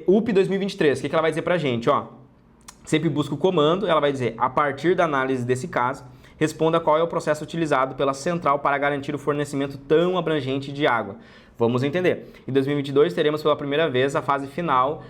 UP 2023, o que ela vai dizer pra gente? Ó, sempre busca o comando, ela vai dizer, a partir da análise desse caso, responda qual é o processo utilizado pela central para garantir o fornecimento tão abrangente de água. Vamos entender. Em 2022, teremos pela primeira vez a fase final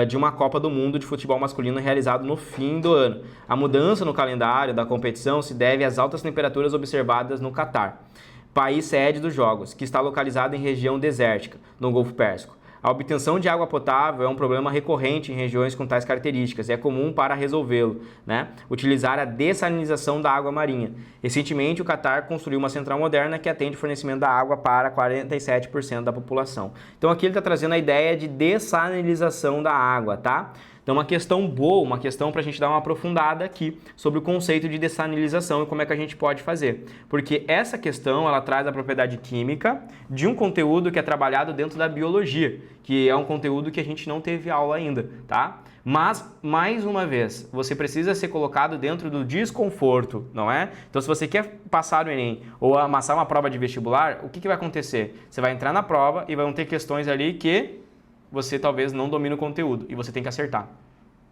de uma Copa do Mundo de futebol masculino realizado no fim do ano. A mudança no calendário da competição se deve às altas temperaturas observadas no Catar, país sede dos Jogos, que está localizado em região desértica, no Golfo Pérsico. A obtenção de água potável é um problema recorrente em regiões com tais características e é comum para resolvê-lo, né, utilizar a dessalinização da água marinha. Recentemente, o Catar construiu uma central moderna que atende o fornecimento da água para 47% da população. Então aqui ele está trazendo a ideia de dessalinização da água, tá? Então uma questão boa, uma questão para a gente dar uma aprofundada aqui sobre o conceito de dessalinização e como é que a gente pode fazer. Porque essa questão, ela traz a propriedade química de um conteúdo que é trabalhado dentro da biologia, que é um conteúdo que a gente não teve aula ainda, tá? Mas, mais uma vez, você precisa ser colocado dentro do desconforto, não é? Então, se você quer passar o Enem ou amassar uma prova de vestibular, o que vai acontecer? Você vai entrar na prova e vão ter questões ali que você talvez não domine o conteúdo e você tem que acertar,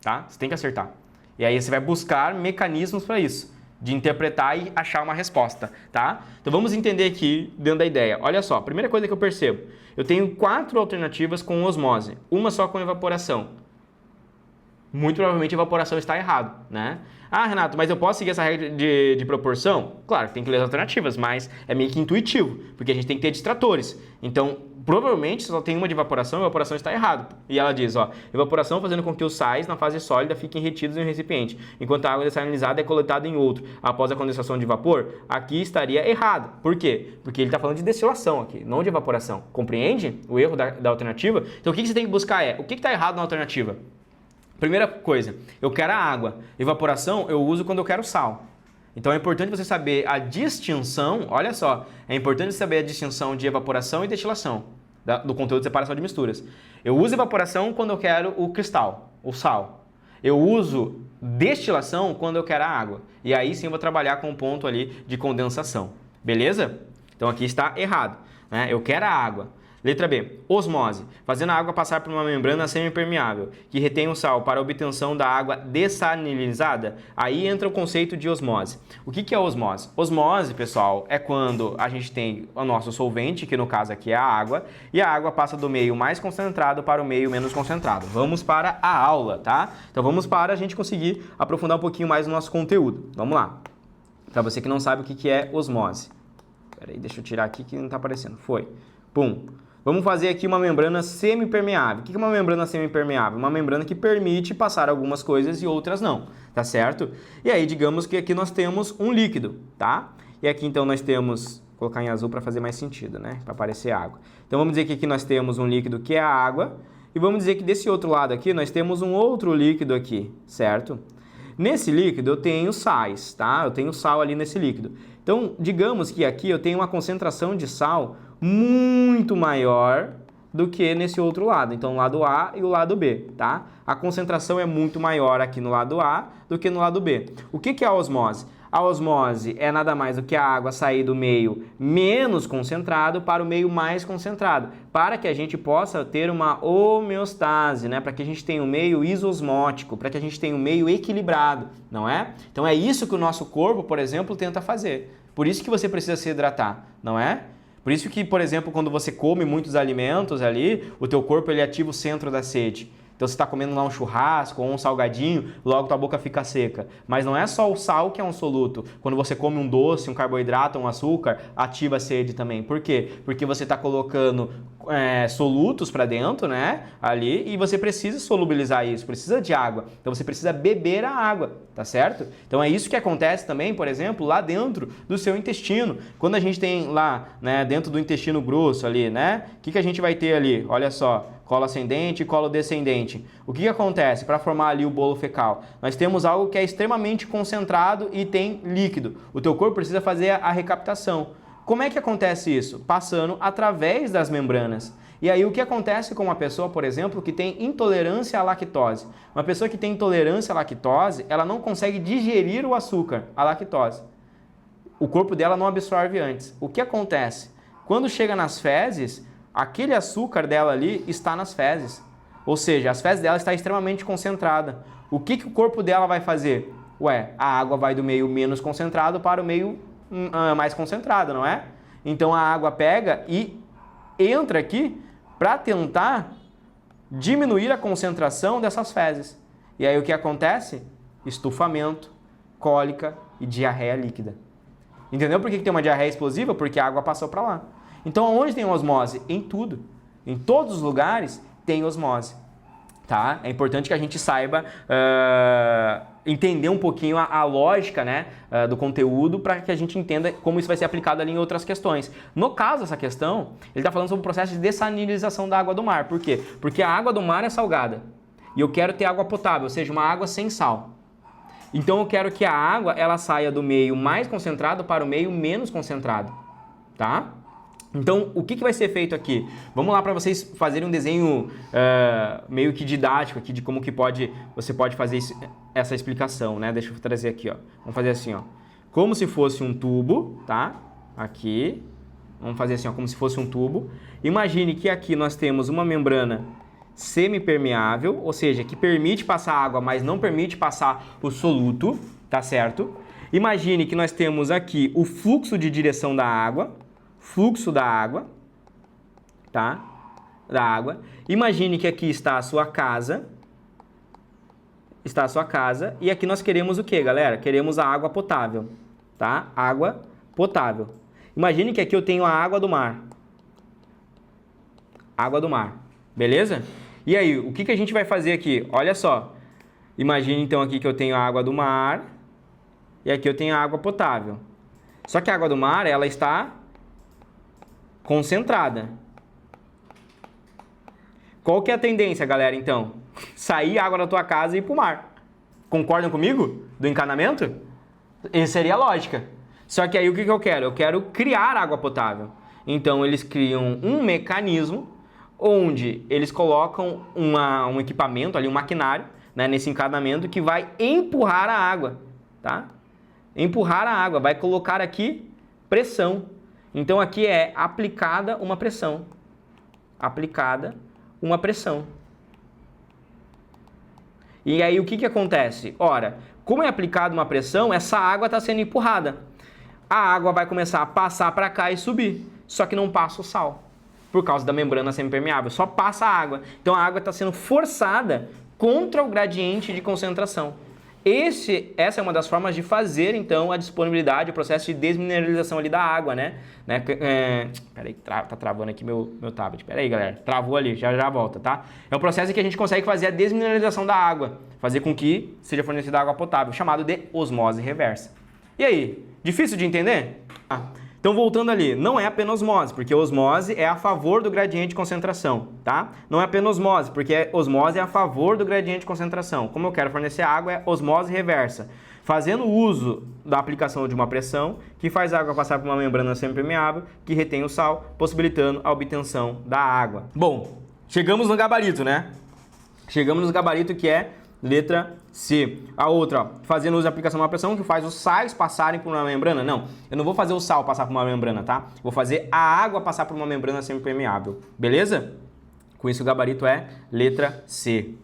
tá? Você tem que acertar. E aí você vai buscar mecanismos para isso, de interpretar e achar uma resposta, tá? Então vamos entender aqui dentro da ideia. Olha só, primeira coisa que eu percebo, eu tenho 4 alternativas com osmose, uma só com evaporação. Muito provavelmente a evaporação está errado, né? Ah, Renato, mas eu posso seguir essa regra de proporção? Claro, tem que ler as alternativas, mas é meio que intuitivo, porque a gente tem que ter distratores. Então, provavelmente, se só tem uma de evaporação, a evaporação está errada. E ela diz, ó, evaporação fazendo com que os sais na fase sólida fiquem retidos em um recipiente, enquanto a água dessalinizada é coletada em outro. Após a condensação de vapor, aqui estaria errado. Por quê? Porque ele está falando de destilação aqui, não de evaporação. Compreende o erro da alternativa? Então, o que você tem que buscar é, o que está errado na alternativa? Primeira coisa, eu quero a água. Evaporação eu uso quando eu quero sal. Então é importante você saber a distinção, olha só, é importante saber a distinção de evaporação e destilação do conteúdo de separação de misturas. Eu uso evaporação quando eu quero o cristal, o sal. Eu uso destilação quando eu quero a água. E aí sim eu vou trabalhar com o ponto ali de condensação. Beleza? Então aqui está errado, né? Eu quero a água. Letra B, osmose, fazendo a água passar por uma membrana semipermeável, que retém o sal para a obtenção da água dessalinizada. Aí entra o conceito de osmose. O que é osmose? Osmose, pessoal, é quando a gente tem o nosso solvente, que no caso aqui é a água, e a água passa do meio mais concentrado para o meio menos concentrado. Vamos para a aula, tá? Então vamos para a gente conseguir aprofundar um pouquinho mais o nosso conteúdo. Vamos lá. Para você que não sabe o que é osmose. Espera aí, deixa eu tirar aqui que não está aparecendo. Foi. Pum. Vamos fazer aqui uma membrana semipermeável. O que é uma membrana semipermeável? Uma membrana que permite passar algumas coisas e outras não, tá certo? E aí, digamos que aqui nós temos um líquido, tá? E aqui então nós temos, vou colocar em azul para fazer mais sentido, né? Para parecer água. Então vamos dizer que aqui nós temos um líquido que é a água e vamos dizer que desse outro lado aqui nós temos um outro líquido aqui, certo? Nesse líquido eu tenho sais, tá? Eu tenho sal ali nesse líquido. Então, digamos que aqui eu tenho uma concentração de sal muito maior do que nesse outro lado. Então, o lado A e o lado B, tá? A concentração é muito maior aqui no lado A do que no lado B. O que é a osmose? A osmose é nada mais do que a água sair do meio menos concentrado para o meio mais concentrado, para que a gente possa ter uma homeostase, né? Para que a gente tenha um meio isosmótico, para que a gente tenha um meio equilibrado, não é? Então é isso que o nosso corpo, por exemplo, tenta fazer. Por isso que você precisa se hidratar, não é? Por isso que, por exemplo, quando você come muitos alimentos ali, o teu corpo ele ativa o centro da sede. Então você está comendo lá um churrasco ou um salgadinho, logo tua boca fica seca. Mas não é só o sal que é um soluto. Quando você come um doce, um carboidrato, um açúcar, ativa a sede também. Por quê? Porque você está colocando solutos para dentro, né? Ali, e você precisa solubilizar isso, precisa de água. Então você precisa beber a água, tá certo? Então é isso que acontece também, por exemplo, lá dentro do seu intestino. Quando a gente tem lá, né, dentro do intestino grosso ali, né? O que a gente vai ter ali? Olha só. Colo ascendente e colo descendente. O que acontece para formar ali o bolo fecal? Nós temos algo que é extremamente concentrado e tem líquido. O teu corpo precisa fazer a recaptação. Como é que acontece isso? Passando através das membranas. E aí o que acontece com uma pessoa, por exemplo, que tem intolerância à lactose? Uma pessoa que tem intolerância à lactose, ela não consegue digerir o açúcar, a lactose. O corpo dela não absorve antes. O que acontece? Quando chega nas fezes, aquele açúcar dela ali está nas fezes. Ou seja, as fezes dela está extremamente concentrada. O que o corpo dela vai fazer? Ué, a água vai do meio menos concentrado para o meio mais concentrado, não é? Então a água pega e entra aqui para tentar diminuir a concentração dessas fezes. E aí o que acontece? Estufamento, cólica e diarreia líquida. Entendeu por que tem uma diarreia explosiva? Porque a água passou para lá. Então onde tem osmose? Em tudo. Em todos os lugares tem osmose. Tá? É importante que a gente saiba entender um pouquinho a lógica, né, do conteúdo para que a gente entenda como isso vai ser aplicado ali em outras questões. No caso dessa questão, ele está falando sobre o processo de dessalinização da água do mar. Por quê? Porque a água do mar é salgada e eu quero ter água potável, ou seja, uma água sem sal. Então eu quero que a água ela saia do meio mais concentrado para o meio menos concentrado. Tá? Então, o que vai ser feito aqui? Vamos lá para vocês fazerem um desenho meio que didático aqui de como que você pode fazer essa explicação, né? Deixa eu trazer aqui, ó. Vamos fazer assim, ó. Como se fosse um tubo, tá? Aqui. Vamos fazer assim, ó, como se fosse um tubo. Imagine que aqui nós temos uma membrana semipermeável, ou seja, que permite passar água, mas não permite passar o soluto, tá certo? Imagine que nós temos aqui o fluxo de direção da água, tá? Da água. Imagine que aqui está a sua casa. E aqui nós queremos o quê, galera? Queremos a água potável, tá? Água potável. Imagine que aqui eu tenho a água do mar. Água do mar. Beleza? E aí, o que a gente vai fazer aqui? Olha só. Imagine então aqui que eu tenho a água do mar e aqui eu tenho a água potável. Só que a água do mar, ela está concentrada. Qual que é a tendência, galera, então? Sair água da tua casa e ir para o mar. Concordam comigo? Do encanamento? Essa seria a lógica. Só que aí o que eu quero? Eu quero criar água potável. Então eles criam um mecanismo onde eles colocam um equipamento ali, um maquinário, né, nesse encanamento que vai empurrar a água, tá? Empurrar a água, vai colocar aqui pressão. Então aqui é aplicada uma pressão. Aplicada uma pressão. E aí o que acontece? Ora, como é aplicada uma pressão, essa água está sendo empurrada. A água vai começar a passar para cá e subir. Só que não passa o sal. Por causa da membrana semipermeável. Só passa a água. Então a água está sendo forçada contra o gradiente de concentração. Essa é uma das formas de fazer, então, a disponibilidade, o processo de desmineralização ali da água, né? Peraí, tá travando aqui meu tablet. Peraí, galera. Travou ali, já volta, tá? É um processo em que a gente consegue fazer a desmineralização da água. Fazer com que seja fornecida água potável, chamado de osmose reversa. E aí, difícil de entender? Então, voltando ali, não é apenas osmose, porque osmose é a favor do gradiente de concentração, tá? Não é apenas osmose, porque osmose é a favor do gradiente de concentração. Como eu quero fornecer água, é osmose reversa. Fazendo uso da aplicação de uma pressão, que faz a água passar por uma membrana semipermeável, que retém o sal, possibilitando a obtenção da água. Bom, chegamos no gabarito, né? Chegamos no gabarito que é letra C. A outra, ó, fazendo uso da aplicação de uma pressão que faz os sais passarem por uma membrana. Não, eu não vou fazer o sal passar por uma membrana, tá? Vou fazer a água passar por uma membrana semipermeável. Beleza? Com isso o gabarito é letra C.